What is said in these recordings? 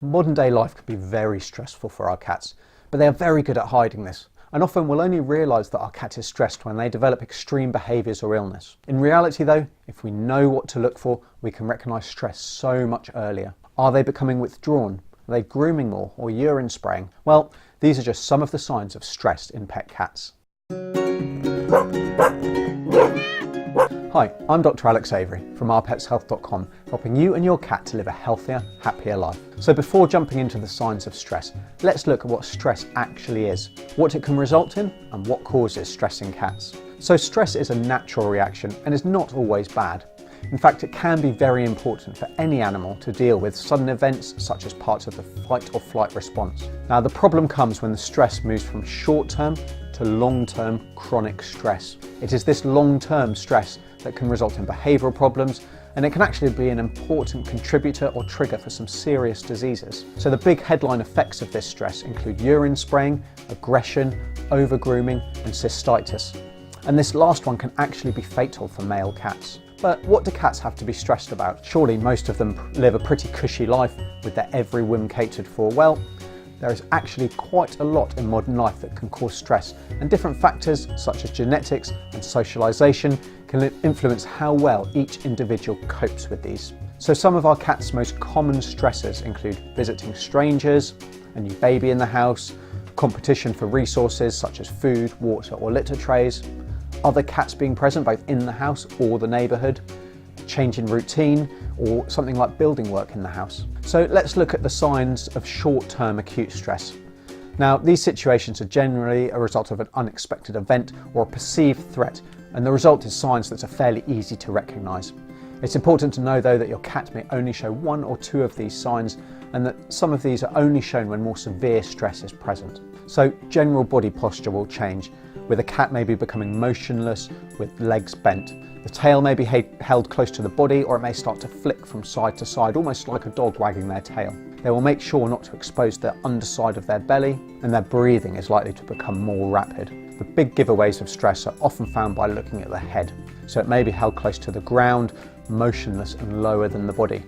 Modern day life can be very stressful for our cats, but they are very good at hiding this, and often we'll only realise that our cat is stressed when they develop extreme behaviours or illness. In reality though, if we know what to look for, we can recognise stress so much earlier. Are they becoming withdrawn? Are they grooming more or urine spraying? Well, these are just some of the signs of stress in pet cats. Hi, I'm Dr. Alex Avery from ourpetshealth.com, helping you and your cat to live a healthier, happier life. So before jumping into the signs of stress, let's look at what stress actually is, what it can result in, and what causes stress in cats. So stress is a natural reaction and is not always bad. In fact, it can be very important for any animal to deal with sudden events such as parts of the fight or flight response. Now, the problem comes when the stress moves from short-term to long-term chronic stress. It is this long-term stress that can result in behavioural problems, and it can actually be an important contributor or trigger for some serious diseases. So the big headline effects of this stress include urine spraying, aggression, over-grooming and cystitis. And this last one can actually be fatal for male cats. But what do cats have to be stressed about? Surely most of them live a pretty cushy life with their every whim catered for. Well, there is actually quite a lot in modern life that can cause stress, and different factors such as genetics and socialization can influence how well each individual copes with these. So some of our cats' most common stressors include visiting strangers, a new baby in the house, competition for resources such as food, water or litter trays, other cats being present both in the house or the neighbourhood, change in routine, or something like building work in the house. So let's look at the signs of short-term acute stress. Now, these situations are generally a result of an unexpected event or a perceived threat, and the result is signs that are fairly easy to recognise. It's important to know though that your cat may only show one or two of these signs, and that some of these are only shown when more severe stress is present. So general body posture will change, with a cat maybe becoming motionless with legs bent. The tail may be held close to the body, or it may start to flick from side to side, almost like a dog wagging their tail. They will make sure not to expose the underside of their belly, and their breathing is likely to become more rapid. The big giveaways of stress are often found by looking at the head. So it may be held close to the ground, motionless and lower than the body.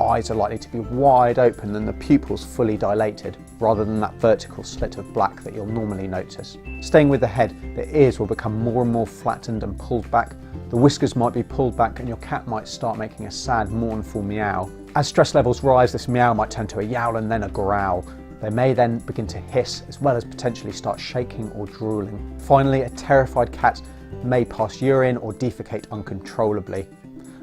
Eyes are likely to be wide open and the pupils fully dilated, rather than that vertical slit of black that you'll normally notice. Staying with the head, the ears will become more and more flattened and pulled back. The whiskers might be pulled back and your cat might start making a sad, mournful meow. As stress levels rise, this meow might turn to a yowl and then a growl. They may then begin to hiss, as well as potentially start shaking or drooling. Finally, a terrified cat may pass urine or defecate uncontrollably.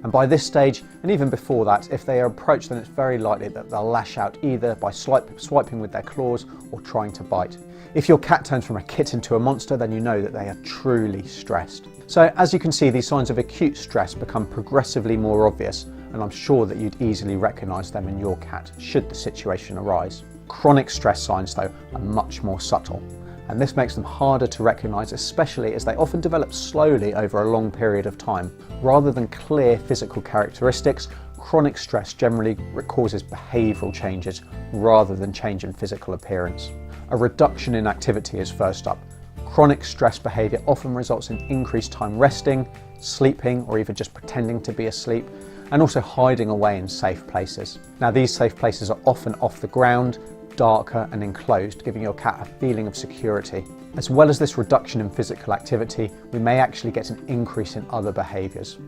And by this stage, and even before that, if they are approached, then it's very likely that they'll lash out either by swiping with their claws or trying to bite. If your cat turns from a kitten to a monster, then you know that they are truly stressed. So as you can see, these signs of acute stress become progressively more obvious, and I'm sure that you'd easily recognise them in your cat, should the situation arise. Chronic stress signs, though, are much more subtle, and this makes them harder to recognise, especially as they often develop slowly over a long period of time. Rather than clear physical characteristics, chronic stress generally causes behavioural changes rather than change in physical appearance. A reduction in activity is first up. Chronic stress behaviour often results in increased time resting, sleeping, or even just pretending to be asleep, and also hiding away in safe places. Now, these safe places are often off the ground, darker and enclosed, giving your cat a feeling of security. As well as this reduction in physical activity, we may actually get an increase in other behaviours.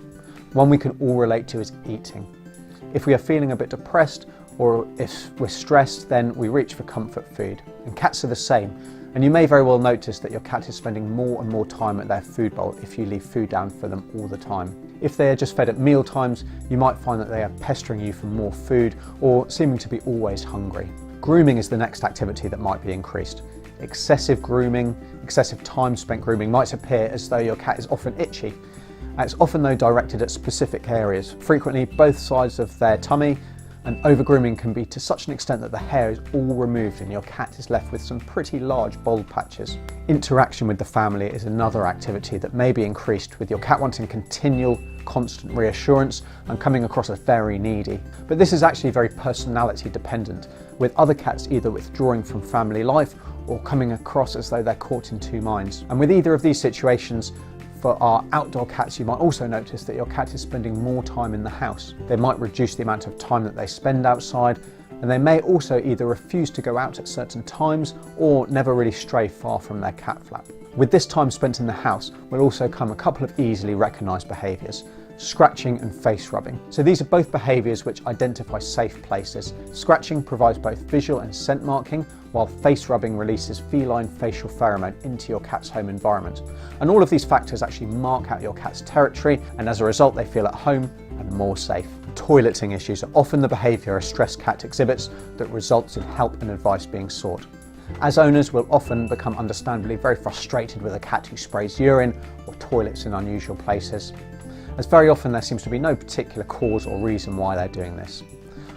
One we can all relate to is eating. If we are feeling a bit depressed, or if we're stressed, then we reach for comfort food. And cats are the same. And you may very well notice that your cat is spending more and more time at their food bowl if you leave food down for them all the time. If they are just fed at meal times, you might find that they are pestering you for more food or seeming to be always hungry. Grooming is the next activity that might be increased. Excessive grooming, excessive time spent grooming might appear as though your cat is often itchy. It's often though directed at specific areas, frequently both sides of their tummy, and over-grooming can be to such an extent that the hair is all removed and your cat is left with some pretty large bald patches. Interaction with the family is another activity that may be increased, with your cat wanting continual, constant reassurance and coming across as very needy. But this is actually very personality dependent, with other cats either withdrawing from family life or coming across as though they're caught in two minds. And with either of these situations, for our outdoor cats, you might also notice that your cat is spending more time in the house. They might reduce the amount of time that they spend outside And they may also either refuse to go out at certain times or never really stray far from their cat flap. With this time spent in the house will also come a couple of easily recognised behaviours: scratching and face rubbing. So these are both behaviours which identify safe places. Scratching provides both visual and scent marking, while face rubbing releases feline facial pheromone into your cat's home environment. And all of these factors actually mark out your cat's territory, and as a result they feel at home and more safe. Toileting issues are often the behaviour a stressed cat exhibits that results in help and advice being sought. As owners will often become understandably very frustrated with a cat who sprays urine or toilets in unusual places, as very often there seems to be no particular cause or reason why they're doing this.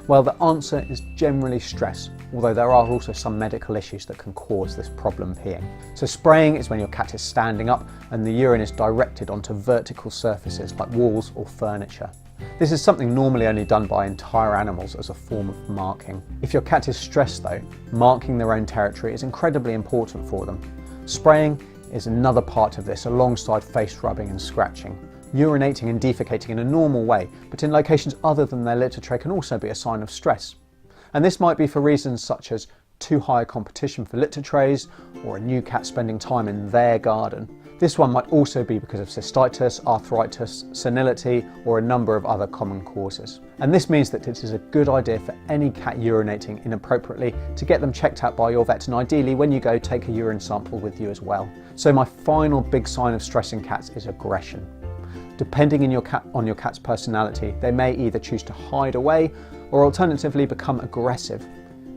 Well, the answer is generally stress, although there are also some medical issues that can cause this problem peeing. So spraying is when your cat is standing up and the urine is directed onto vertical surfaces like walls or furniture. This is something normally only done by entire animals as a form of marking. If your cat is stressed though, marking their own territory is incredibly important for them. Spraying is another part of this alongside face rubbing and scratching. Urinating and defecating in a normal way, but in locations other than their litter tray, can also be a sign of stress. And this might be for reasons such as too high a competition for litter trays or a new cat spending time in their garden. This one might also be because of cystitis, arthritis, senility, or a number of other common causes. And this means that it is a good idea for any cat urinating inappropriately to get them checked out by your vet, and ideally when you go, take a urine sample with you as well. So my final big sign of stress in cats is aggression. Depending on your cat's personality, they may either choose to hide away or alternatively become aggressive.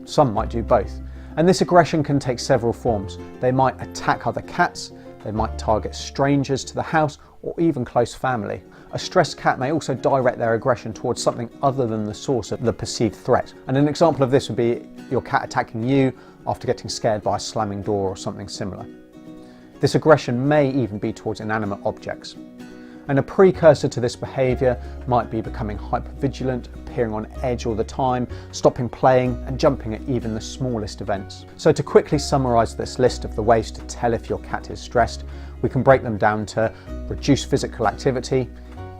Some might do both. And this aggression can take several forms. They might attack other cats, they might target strangers to the house, or even close family. A stressed cat may also direct their aggression towards something other than the source of the perceived threat. And an example of this would be your cat attacking you after getting scared by a slamming door or something similar. This aggression may even be towards inanimate objects. And a precursor to this behaviour might be becoming hypervigilant, appearing on edge all the time, stopping playing and jumping at even the smallest events. So to quickly summarise this list of the ways to tell if your cat is stressed, we can break them down to reduced physical activity,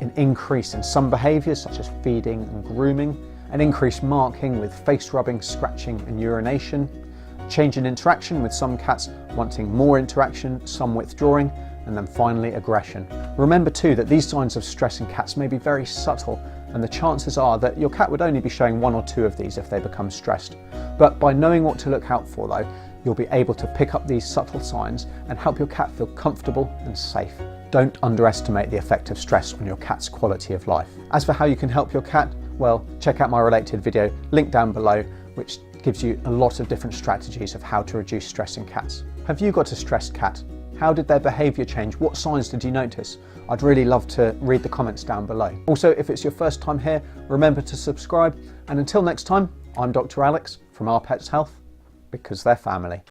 an increase in some behaviours such as feeding and grooming, an increased marking with face rubbing, scratching and urination, change in interaction with some cats wanting more interaction, some withdrawing, and then finally aggression. Remember too that these signs of stress in cats may be very subtle, and the chances are that your cat would only be showing one or two of these if they become stressed. But by knowing what to look out for though, you'll be able to pick up these subtle signs and help your cat feel comfortable and safe. Don't underestimate the effect of stress on your cat's quality of life. As for how you can help your cat, well, check out my related video, linked down below, which gives you a lot of different strategies of how to reduce stress in cats. Have you got a stressed cat? How did their behaviour change? What signs did you notice? I'd really love to read the comments down below. Also, if it's your first time here, remember to subscribe. And until next time, I'm Dr. Alex from Our Pets Health, because they're family.